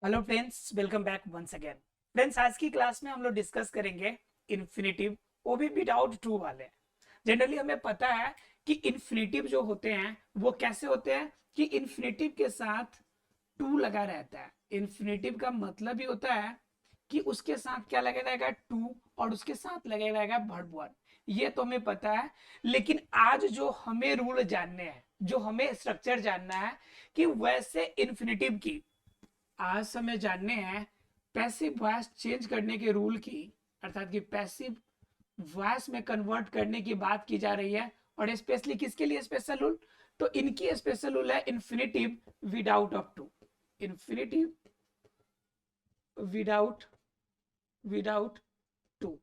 Hello friends, welcome back once again. Friends, आज की class में हम लोग डिस्कस करेंगे इन्फिनिटिव, वो भी विदाउट टू वाले। जनरली हमें पता है कि इन्फिनिटिव जो होते हैं वो कैसे होते हैं कि इन्फिनिटिव के साथ टू लगा रहता है। इन्फिनिटिव का मतलब ही होता है कि उसके साथ क्या लगा रहेगा, टू, और उसके साथ लगा रहेगा वर्ब वन। ये तो हमें पता है, लेकिन आज जो हमें रूल जानने हैं, जो हमें स्ट्रक्चर जानना है कि वैसे इन्फिनिटिव की आज हमें जानने हैं पैसिव वॉइस चेंज करने के रूल की, अर्थात कि पैसिव वॉइस में कन्वर्ट करने की बात की जा रही है। और स्पेशली किसके लिए स्पेशल रूल? तो इनकी स्पेशल रूल है infinitive without of to. Infinitive without without to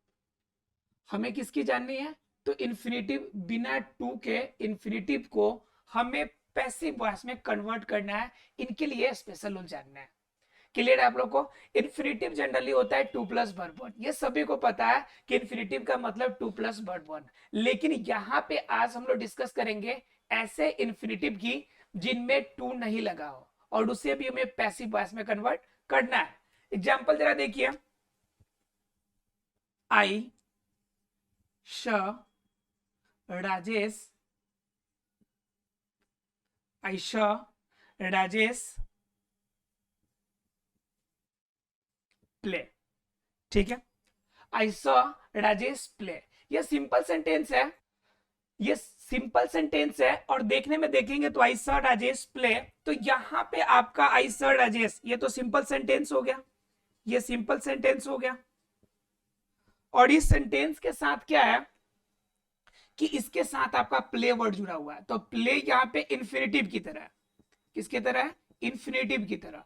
हमें किसकी जाननी है? तो इन्फिनिटिव बिना टू के इन्फिनिटिव को हमें पैसिव वॉइस में कन्वर्ट करना है। इनके लिए स्पेशल रूल जानना है। क्लियर है आप लोग को? इन्फिनिटिव जनरली होता है टू प्लस वर्ब वन। ये सभी को पता है कि इन्फिनिटिव का मतलब टू प्लस वर्ब वन। लेकिन यहाँ पे आज हम लोग डिस्कस करेंगे ऐसे इन्फिनिटिव की जिनमें टू नहीं लगा हो, और उसे भी हमें पैसिव वॉइस में कन्वर्ट करना है। एग्जाम्पल जरा देखिए। आई श राजेश, आई श राजेश प्ले। ठीक है, आई सॉ राजेश प्ले। ये सिंपल सेंटेंस है, ये सिंपल सेंटेंस है। और देखने में देखेंगे तो आई सॉ राजेश प्ले, तो यहां पे आपका आई सॉ राजेश, ये तो सिंपल सेंटेंस हो गया, ये सिंपल सेंटेंस हो गया। और इस सेंटेंस के साथ क्या है कि इसके साथ आपका प्ले वर्ड जुड़ा हुआ है। तो प्ले यहाँ पे इन्फिनिटिव की तरह है। किसकी तरह है? इन्फिनिटिव की तरह।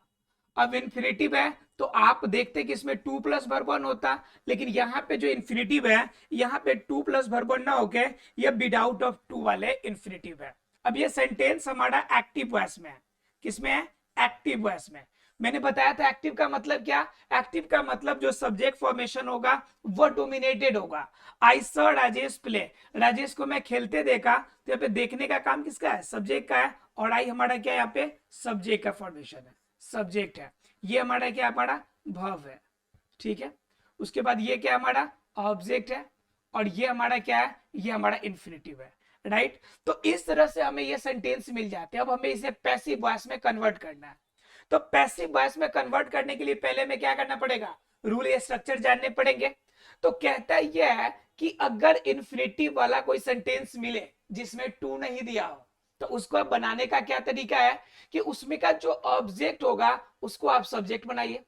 अब इन्फिनिटिव है तो आप देखते कि इसमें टू प्लस वर्ब वन होता, लेकिन यहाँ पे जो इन्फिनिटिव है, यहाँ पे टू प्लस वर्ब वन ना होके ये विदाउट ऑफ टू वाले इन्फिनिटिव है। अब ये सेंटेंस हमारा एक्टिव वॉइस में है। किसमें है? एक्टिव वॉइस में। मैंने बताया था एक्टिव का मतलब क्या? एक्टिव का मतलब जो सब्जेक्ट फॉर्मेशन होगा वो डोमिनेटेड होगा। I saw Rajesh play, Rajesh को मैं खेलते देखा, तो यहाँ पे देखने का काम किसका है? सब्जेक्ट का है। और आई हमारा क्या है? यहाँ पे सब्जेक्ट का फॉर्मेशन है, सब्जेक्ट है। ये हमारा क्या? हमारा वर्ब है। ठीक है, उसके बाद ये क्या? हमारा ऑब्जेक्ट है। और ये हमारा क्या है? ये हमारा इन्फिनिटिव है। राइट, तो इस तरह से हमें ये सेंटेंस मिल जाते हैं। अब हमें इसे पैसिव वॉइस में कन्वर्ट करना है। तो पैसिव वॉइस में कन्वर्ट करने के लिए पहले में क्या करना पड़ेगा? रूल या स्ट्रक्चर जानने पड़ेंगे। तो कहता यह है कि अगर इन्फिनिटिव वाला कोई सेंटेंस मिले जिसमें टू नहीं दिया हो, तो उसको बनाने का क्या तरीका है कि उसमें का जो ऑब्जेक्ट होगा उसको आप सब्जेक्ट बनाइए।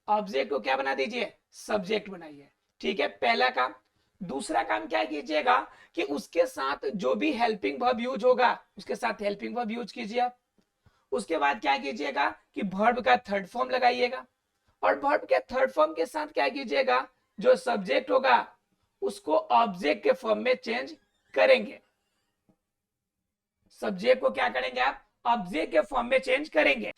ऑब्जेक्ट को क्या बना दीजिए? सब्जेक्ट बनाइए। ठीक है, पहला काम। दूसरा काम क्या कीजिएगा कि उसके साथ जो भी हेल्पिंग वर्ब यूज होगा उसके साथ हेल्पिंग वर्ब यूज कीजिए आप। उसके बाद क्या कीजिएगा कि वर्ब का थर्ड फॉर्म लगाइएगा। और वर्ब के थर्ड फॉर्म के साथ क्या कीजिएगा? जो सब्जेक्ट होगा उसको ऑब्जेक्ट के फॉर्म में चेंज करेंगे। सब्जेक्ट को क्या करेंगे आप? ऑब्जेक्ट के फॉर्म में चेंज करेंगे।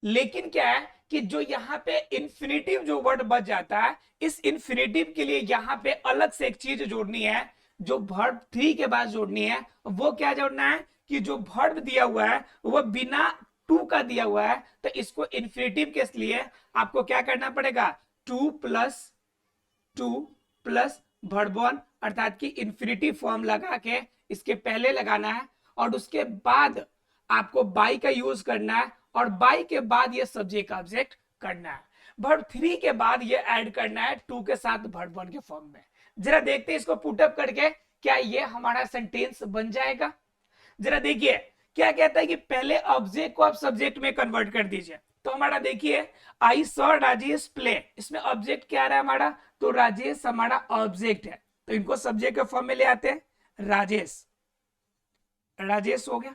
लेकिन क्या है कि जो यहाँ पे इन्फिनिटिव जो वर्ड बच जाता है, इस इन्फिनिटिव के लिए यहाँ पे अलग से एक चीज जोड़नी है, जो वर्ब थ्री के बाद जोड़नी है। वो क्या जोड़ना है कि जो वर्ब दिया हुआ है वो बिना टू का दिया हुआ है, तो इसको इन्फिनिटिव के लिए आपको क्या करना पड़ेगा? टू प्लस वर्ब वन, अर्थात कि इन्फिनिटिव फॉर्म लगा के इसके पहले लगाना है। और उसके बाद आपको बाई का यूज करना है। और बाई के बाद ये सब्जेक्ट ऑब्जेक्ट करना है। वर्ब थ्री के बाद ये ऐड करना है टू के साथ वर्ब वन के फॉर्म में। जरा देखते हैं इसको पुटअप करके, क्या ये हमारा सेंटेंस बन जाएगा? जरा देखिए क्या कहता है कि पहले ऑब्जेक्ट को आप सब्जेक्ट में कन्वर्ट कर दीजिए। तो हमारा देखिए, आई सॉ राजेश प्ले, इसमें ऑब्जेक्ट क्या आ रहा है हमारा? तो राजेश हमारा ऑब्जेक्ट है, तो इनको सब्जेक्ट के फॉर्म में ले आते हैं। राजेश, राजेश हो गया।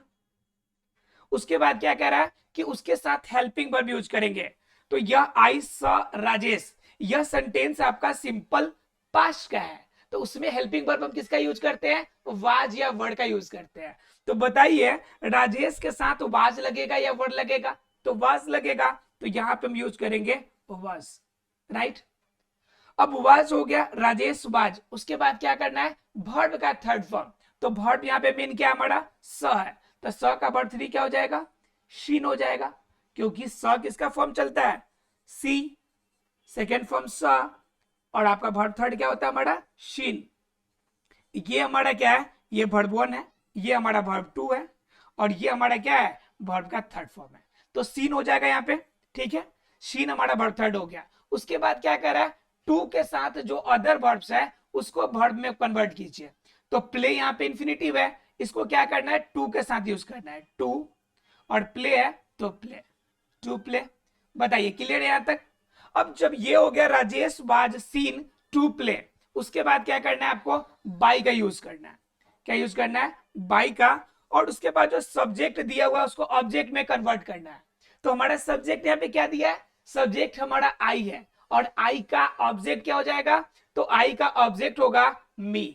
उसके बाद क्या कह रहा है कि उसके साथ हेल्पिंग वर्ब यूज करेंगे। तो यह आई सॉ राजेश, यह सेंटेंस आपका सिंपल पास्ट का है, तो उसमें हेल्पिंग वर्ब हम किसका यूज करते हैं? वाज या वर्ड का यूज करते हैं। तो बताइए, राजेश के साथ वाज लगेगा या वर्ड लगेगा? तो वाज लगेगा, तो यहां पे हम यूज करेंगे वाज। राइट, अब वाज हो गया, राजेश वाज। उसके बाद क्या करना है? वर्ब का थर्ड फॉर्म। तो वर्ब यहाँ पे मेन क्या हमारा? स है, तो स का वर्ब थ्री क्या हो जाएगा? शीन हो जाएगा, क्योंकि स किसका फॉर्म चलता है? सी, सेकेंड फॉर्म सा, और आपका वर्ब थर्ड क्या होता है हमारा शीन। ये हमारा क्या है, ये वर्ब वन है, ये हमारा वर्ब टू है, और ये हमारा क्या है वर्ब का थर्ड फॉर्म है। तो सीन हो जाएगा यहाँ पे, ठीक है, शीन हमारा वर्ब थर्ड हो गया। उसके बाद क्या कर रहा है, टू के साथ जो अदर वर्ब्स है उसको वर्ब में कन्वर्ट कीजिए। तो प्ले यहाँ पे इंफिनिटिव है, इसको क्या करना है टू के साथ यूज करना है, टू, और प्ले है तो प्ले, टू प्ले। बताइए क्लियर है यहां तक। अब जब ये हो गया Rajesh was seen to play, उसके बाद क्या करना है आपको बाई का यूज करना है। क्या यूज करना है बाई का, और उसके बाद जो सब्जेक्ट दिया हुआ है उसको ऑब्जेक्ट में कन्वर्ट करना है। तो हमारा सब्जेक्ट यहाँ पे क्या दिया है, सब्जेक्ट हमारा आई है, और आई का ऑब्जेक्ट क्या हो जाएगा, तो आई का ऑब्जेक्ट होगा मी।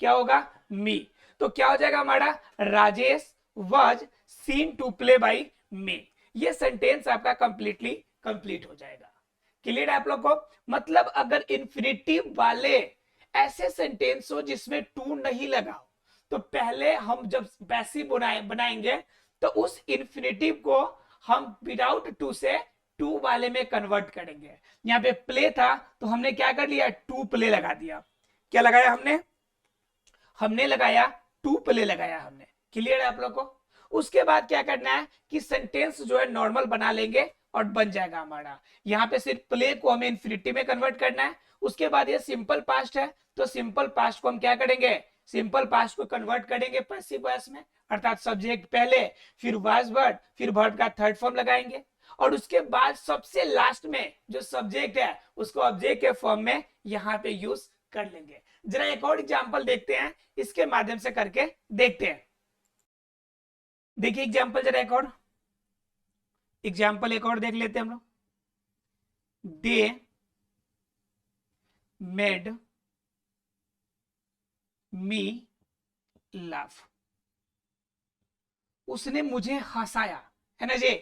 क्या होगा मी। तो क्या हो जाएगा हमारा Rajesh was seen to play by me. ये सेंटेंस आपका कंप्लीटली कंप्लीट हो जाएगा। क्लियर है आप लोग को। मतलब अगर इन्फिनिटिव वाले ऐसे सेंटेंस हो जिसमें टू नहीं लगा हो, तो पहले हम जब पैसिव बनाएंगे तो उस इन्फिनिटिव को हम विदाउट टू से टू वाले में कन्वर्ट करेंगे। यहाँ पे प्ले था तो हमने क्या कर लिया, टू प्ले लगा दिया। क्या लगाया हमने, हमने लगाया टू प्ले लगाया हमने। क्लियर है आप लोग को। उसके बाद क्या करना है कि सेंटेंस जो है नॉर्मल बना लेंगे और बन जाएगा हमारा। यहाँ पे सिर्फ प्ले को हमें इन्फिनिटी में कन्वर्ट करना है। उसके बाद ये सिंपल पास्ट है, तो सिंपल पास्ट को हम क्या करेंगे, सिंपल पास्ट को कन्वर्ट करेंगे पैसिव वॉइस में, अर्थात सब्जेक्ट पहले, फिर वॉइस वर्ड, फिर वर्ब का थर्ड फॉर्म लगाएंगे, और उसके बाद सबसे लास्ट में जो सब्जेक्ट है उसको ऑब्जेक्ट के फॉर्म में यहाँ पे यूज कर लेंगे। जरा एक और एग्जांपल देखते हैं, इसके माध्यम से करके देखते हैं। देखिए एग्जांपल, जरा एक और एग्जांपल एक और देख लेते हैं हम लोग। दे मेड मी लाफ, उसने मुझे हंसाया, है ना जी।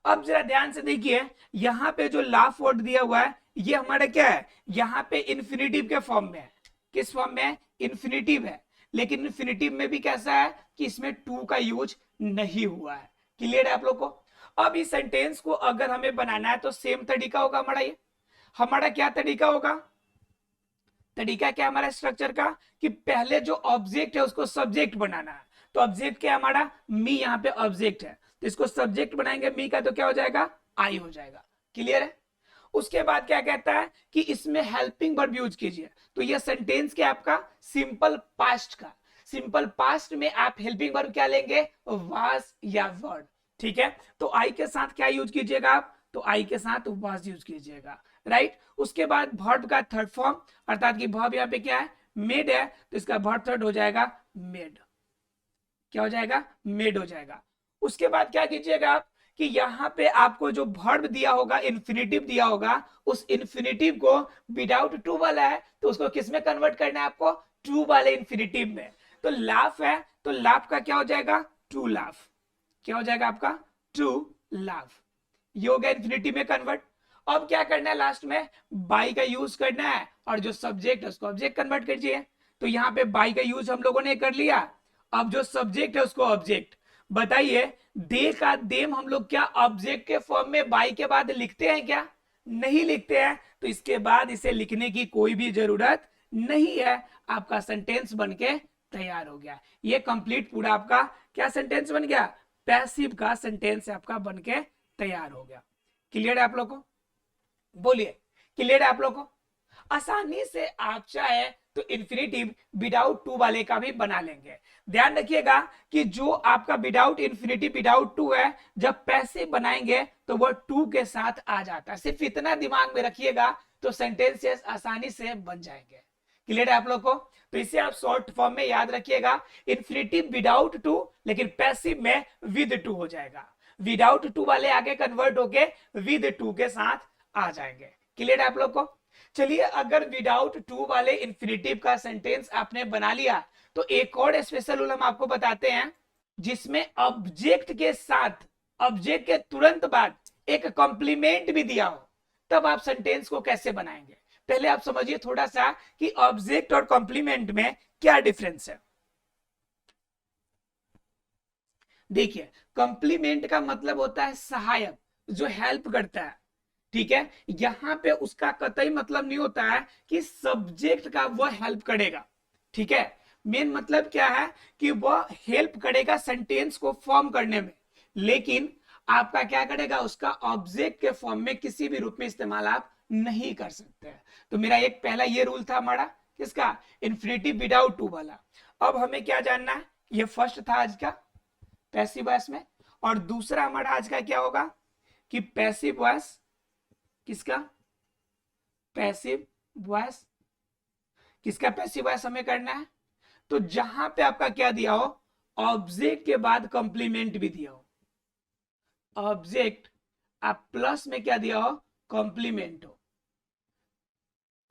अब जरा ध्यान से देखिए, यहां पे जो लाफ वर्ड दिया हुआ है ये हमारा क्या है, यहां पे इन्फिनिटिव के फॉर्म में है। किस फॉर्म में है, इन्फिनिटिव है। लेकिन इन्फिनिटिव में भी कैसा है कि इसमें टू का यूज नहीं हुआ है। क्लियर है आप लोग को। अब इस सेंटेंस को अगर हमें बनाना है तो सेम तरीका होगा हमारा। ये हमारा क्या तरीका होगा, तरीका क्या हमारा स्ट्रक्चर का, कि पहले जो ऑब्जेक्ट है उसको सब्जेक्ट बनाना है। तो ऑब्जेक्ट क्या हमारा मी, यहाँ पे ऑब्जेक्ट है, तो इसको सब्जेक्ट बनाएंगे मी का, तो क्या हो जाएगा आई हो जाएगा। क्लियर है। उसके बाद क्या कहता है कि इसमें हेल्पिंग वर्ब यूज कीजिए। तो ये सेंटेंस क्या आपका सिंपल पास्ट का, सिंपल पास्ट में आप हेल्पिंग वर्ब क्या लेंगे, वाज या वर्ड। ठीक है, तो आई के साथ क्या यूज कीजिएगा आप, तो आई के साथ वाज यूज कीजिएगा, राइट। उसके बाद वर्ब का थर्ड फॉर्म, अर्थात कि वर्ब यहाँ पे क्या है मेड है, तो इसका वर्ब थर्ड हो जाएगा मेड। क्या हो जाएगा मेड हो जाएगा। उसके बाद क्या कीजिएगा आप कि यहाँ पे आपको जो वर्ब दिया होगा, इन्फिनिटिव दिया होगा, उस इन्फिनिटिव को विदाउट टू वाला है तो उसको किस में कन्वर्ट करना है आपको, टू वाले इन्फिनिटिव में। तो लाफ है तो लाफ का क्या हो जाएगा टू लाफ। क्या हो जाएगा आपका टू लाफ। ये हो गया इन्फिनिटिव में कन्वर्ट। अब क्या करना है लास्ट में बाई का यूज करना है, और जो सब्जेक्ट है उसको ऑब्जेक्ट कन्वर्ट कीजिए। तो यहाँ पे बाई का यूज हम लोगों ने कर लिया। अब जो सब्जेक्ट है उसको ऑब्जेक्ट। बताइए दे का देम हम लोग क्या ऑब्जेक्ट के फॉर्म में बाई के बाद लिखते हैं क्या, नहीं लिखते हैं। तो इसके बाद इसे लिखने की कोई भी जरूरत नहीं है, आपका सेंटेंस बनके तैयार हो गया। ये कंप्लीट पूरा आपका क्या सेंटेंस बन गया, पैसिव का सेंटेंस आपका बनके तैयार हो गया। क्लियर है आप लोग को, बोलिए क्लियर है आप लोग को। आसानी से आप चाहे तो इन्फिनिटिव विदाउट टू वाले का भी बना लेंगे। ध्यान रखिएगा कि जो आपका विदाउट इन्फिनिटिव विदाउट टू है, जब पैसिव बनाएंगे तो वो टू के साथ आ जाता है। सिर्फ इतना दिमाग में रखिएगा तो सेंटेंसेस आसानी से बन जाएंगे। क्लियर है आप लोग को। तो इसे आप शॉर्ट फॉर्म में याद रखिएगा, इन्फिनिटिव विदाउट टू, लेकिन पैसिव में विद टू हो जाएगा। विदाउट टू वाले आगे कन्वर्ट होके विद टू के साथ आ जाएंगे। क्लियर है आप लोग को। चलिए अगर विदाउट टू वाले इन्फिनिटिव का सेंटेंस आपने बना लिया तो एक और स्पेशल रूल हम आपको बताते हैं, जिसमें ऑब्जेक्ट के साथ, ऑब्जेक्ट के तुरंत बाद एक कॉम्प्लीमेंट भी दिया हो, तब आप सेंटेंस को कैसे बनाएंगे। पहले आप समझिए थोड़ा सा कि ऑब्जेक्ट और कॉम्प्लीमेंट में क्या डिफरेंस है। देखिए कॉम्प्लीमेंट का मतलब होता है सहायक, जो हेल्प करता है। ठीक है, यहां पे उसका कतई मतलब नहीं होता है कि सब्जेक्ट का वह हेल्प करेगा। ठीक है, मेन मतलब क्या है कि वह हेल्प करेगा सेंटेंस को फॉर्म करने में, लेकिन आपका क्या करेगा, उसका ऑब्जेक्ट के फॉर्म में किसी भी रूप में इस्तेमाल आप नहीं कर सकते हैं। तो मेरा एक पहला ये रूल था हमारा, किसका, इन्फिनिटिव विदाउट टू वाला। अब हमें क्या जानना है, ये फर्स्ट था आज का पैसिव वॉइस में, और दूसरा हमारा आज का क्या होगा कि पैसिव वॉइस, किसका, पैसिव वॉइस, किसका पैसिव वॉइस हमें करना है, तो जहां पे आपका क्या दिया हो, ऑब्जेक्ट के बाद कंप्लीमेंट भी दिया हो, ऑब्जेक्ट आप प्लस में क्या दिया हो, कॉम्प्लीमेंट हो,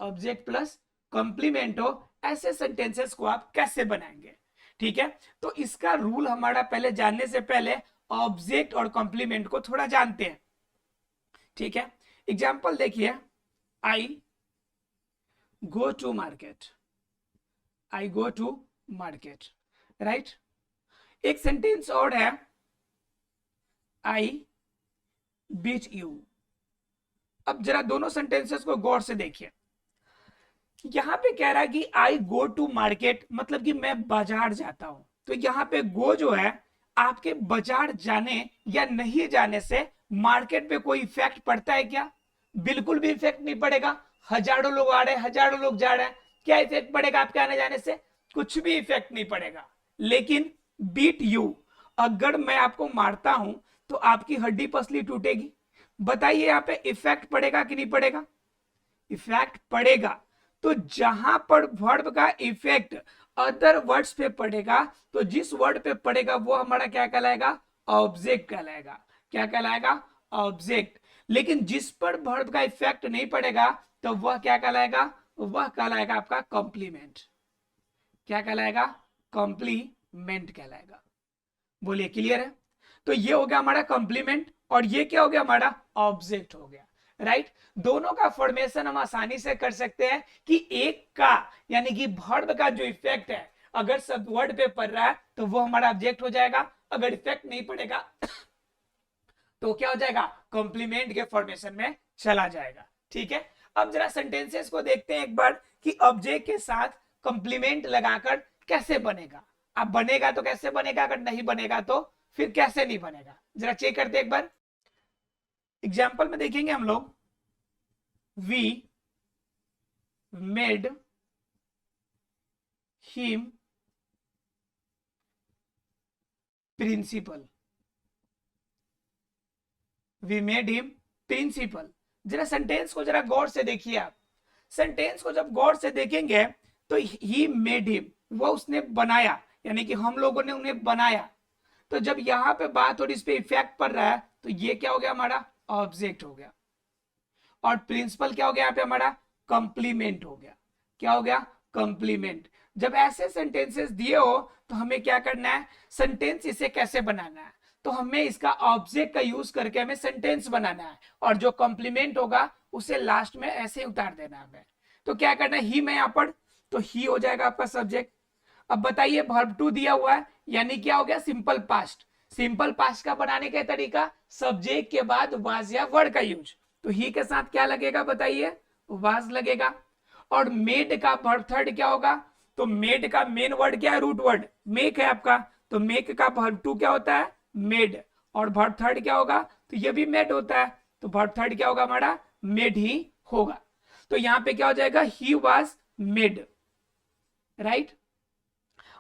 ऑब्जेक्ट प्लस कॉम्प्लीमेंट हो, ऐसे सेंटेंसेस को आप कैसे बनाएंगे। ठीक है, तो इसका रूल हमारा पहले जानने से पहले ऑब्जेक्ट और कॉम्प्लीमेंट को थोड़ा जानते हैं। ठीक है, एग्जाम्पल देखिए, I go to market, I go to market, right. एक सेंटेंस और है, आई बीट यू। अब जरा दोनों सेंटेंसेस को गौर से देखिए, यहां पे कह रहा है कि आई गो टू मार्केट, मतलब कि मैं बाजार जाता हूं। तो यहां पे गो जो है, आपके बाजार जाने या नहीं जाने से मार्केट पे कोई इफेक्ट पड़ता है क्या, बिल्कुल भी इफेक्ट नहीं पड़ेगा। हजारों लोग आ रहे हैं, हजारों लोग जा रहे हैं, क्या इफेक्ट पड़ेगा आपके आने जाने से, कुछ भी इफेक्ट नहीं पड़ेगा। लेकिन बीट यू, अगर मैं आपको मारता हूं तो आपकी हड्डी पसली टूटेगी। बताइए यहाँ पे इफेक्ट पड़ेगा कि नहीं पड़ेगा, इफेक्ट पड़ेगा। तो जहां पर वर्ब का इफेक्ट अदर वर्ड्स पे पड़ेगा, तो जिस वर्ड पे पड़ेगा वो हमारा क्या कहलाएगा, ऑब्जेक्ट कहलाएगा। क्या कहलाएगा, ऑब्जेक्ट। लेकिन जिस पर वर्ब का इफेक्ट नहीं पड़ेगा तो वह क्या कहलाएगा, वह कहलाएगा आपका कॉम्प्लीमेंट। क्या कहलाएगा, कॉम्प्लीमेंट कहलाएगा। बोलिए क्लियर है। तो ये हो गया हमारा कॉम्प्लीमेंट, और ये क्या हो गया, हमारा ऑब्जेक्ट हो गया, राइट। दोनों का फॉर्मेशन हम आसानी से कर सकते हैं कि एक का यानी कि वर्ब का जो इफेक्ट है अगर सब वर्ड पे पड़ रहा है तो वो हमारा ऑब्जेक्ट हो जाएगा, अगर इफेक्ट नहीं पड़ेगा तो क्या हो जाएगा, कॉम्प्लीमेंट के फॉर्मेशन में चला जाएगा। ठीक है, अब जरा सेंटेंसेस को देखते हैं एक बार कि ऑब्जेक्ट के साथ कॉम्प्लीमेंट लगाकर कैसे बनेगा। अब बनेगा तो कैसे बनेगा, अगर नहीं बनेगा तो फिर कैसे नहीं बनेगा, जरा चेक करते हैं एक बार। एग्जाम्पल में देखेंगे हम लोग, we made him principal, we made him principal. जरा सेंटेंस को जरा गौर से देखिए आप, सेंटेंस को जब गौर से देखेंगे तो ही मेड हिम, वो उसने बनाया, यानी कि हम लोगों ने उन्हें बनाया। तो जब यहां पे बात और इस पे इफेक्ट पड़ रहा है तो ये क्या हो गया, हमारा ऑब्जेक्ट हो गया। और प्रिंसिपल क्या हो गया यहाँ पे, हमारा कंप्लीमेंट हो गया। क्या हो गया, कंप्लीमेंट। जब ऐसे सेंटेंसेस दिए हो तो हमें क्या करना है, सेंटेंस इसे कैसे बनाना है, तो हमें इसका ऑब्जेक्ट का यूज करके हमें सेंटेंस बनाना है, और जो कॉम्प्लीमेंट होगा उसे लास्ट में ऐसे उतार देना हमें। तो क्या करना है, ही में यहाँ पर, तो ही हो जाएगा आपका सब्जेक्ट। अब बताइए वर्ब टू दिया हुआ है, यानी क्या हो गया, सिंपल पास्ट। सिंपल पास्ट का बनाने का तरीका, सब्जेक्ट के बाद वाज या वर्ड का यूज। तो ही के साथ क्या लगेगा बताइए, वाज लगेगा। और मेड का वर्ब थर्ड क्या होगा, तो मेड का मेन वर्ड क्या है, रूट वर्ड मेक है आपका, तो मेक का वर्ब टू क्या होता है, मेड। और वर्ब थर्ड क्या होगा, तो ये भी मेड होता है, तो वर्ब थर्ड क्या होगा हमारा, मेड ही होगा। तो यहां पे क्या हो जाएगा, ही वाज मेड, राइट।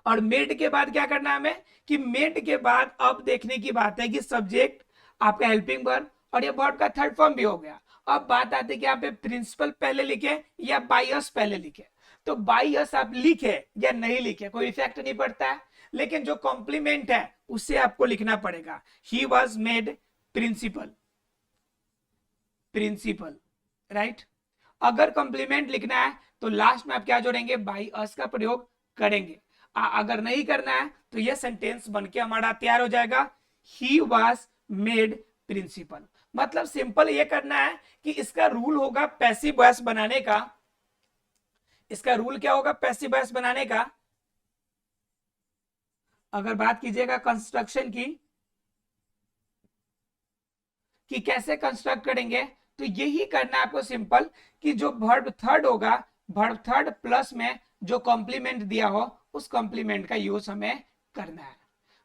और मेड के बाद क्या करना है हमें, कि मेड के बाद अब देखने की बात है कि सब्जेक्ट आपका हेल्पिंग वर्ब और ये वर्ब का थर्ड फॉर्म भी हो गया। अब बात आती है कि यहाँ पे प्रिंसिपल पहले लिखे या बाई अस पहले लिखे। तो बाई अस आप लिखे या नहीं लिखे कोई इफेक्ट नहीं पड़ता है, लेकिन जो कॉम्प्लीमेंट है उसे आपको लिखना पड़ेगा, he was made principal, principal, right. अगर कॉम्प्लीमेंट लिखना है तो लास्ट में आप क्या जोड़ेंगे, बाई अस का प्रयोग करेंगे। अगर नहीं करना है तो यह सेंटेंस बनके हमारा तैयार हो जाएगा, ही वाज मेड प्रिंसिपल। मतलब सिंपल ये करना है कि इसका रूल होगा पैसिव वॉइस बनाने का। इसका रूल क्या होगा पैसिव वॉइस बनाने का, अगर बात कीजिएगा कंस्ट्रक्शन की कि कैसे कंस्ट्रक्ट करेंगे, तो यही करना है आपको सिंपल, कि जो वर्ब थर्ड होगा, वर्ब थर्ड प्लस में जो कॉम्प्लीमेंट दिया हो उस कॉम्प्लीमेंट का यूज हमें करना है।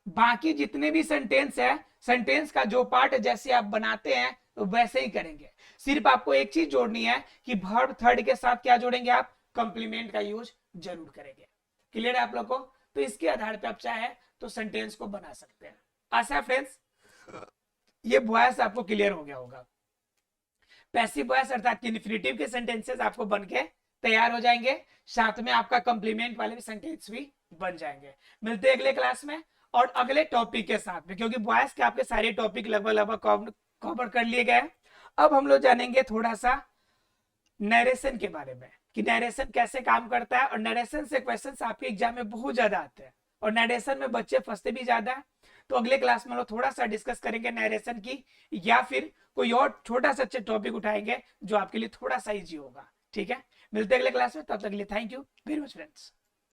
बाकी जितने भी सेंटेंस है, सेंटेंस का जो पार्ट जैसे आप बनाते हैं तो वैसे ही करेंगे। सिर्फ आपको एक चीज जोड़नी है कि वर्ब थर्ड के साथ क्या जोड़ेंगे आप, कॉम्प्लीमेंट का यूज जरूर करेंगे। क्लियर है आप लोग को? तो इसके आधार पर आप चाहे तो सेंटेंस को बना सकते हैं। आशा है फ्रेंड्स ये वॉइस आपको क्लियर हो गया होगा। पैसिव वॉइस अर्थात इन्फिनेटिव के सेंटेंसेस आपको बन के तैयार हो जाएंगे, साथ में आपका कॉम्प्लीमेंट वाले भी सेंटेंस भी बन जाएंगे। मिलते हैं अगले क्लास में और अगले टॉपिक के साथ में, क्योंकि वॉइस के आपके सारे टॉपिक लगभग लगभग कवर कर लिए गए। अब हम लोग जानेंगे थोड़ा सा नरेशन के बारे में, कि नरेशन कैसे काम करता है, और नरेशन से क्वेश्चंस आपके एग्जाम में बहुत ज्यादा आते हैं और नरेशन में बच्चे फंसते भी ज्यादा है। तो अगले क्लास में हम लोग थोड़ा सा डिस्कस करेंगे नरेशन की, या फिर कोई और छोटा सा टॉपिक उठाएंगे जो आपके लिए थोड़ा सा इजी होगा। ठीक है, मिलते हैं अगले क्लास में, तब तक के लिए thank you very much friends.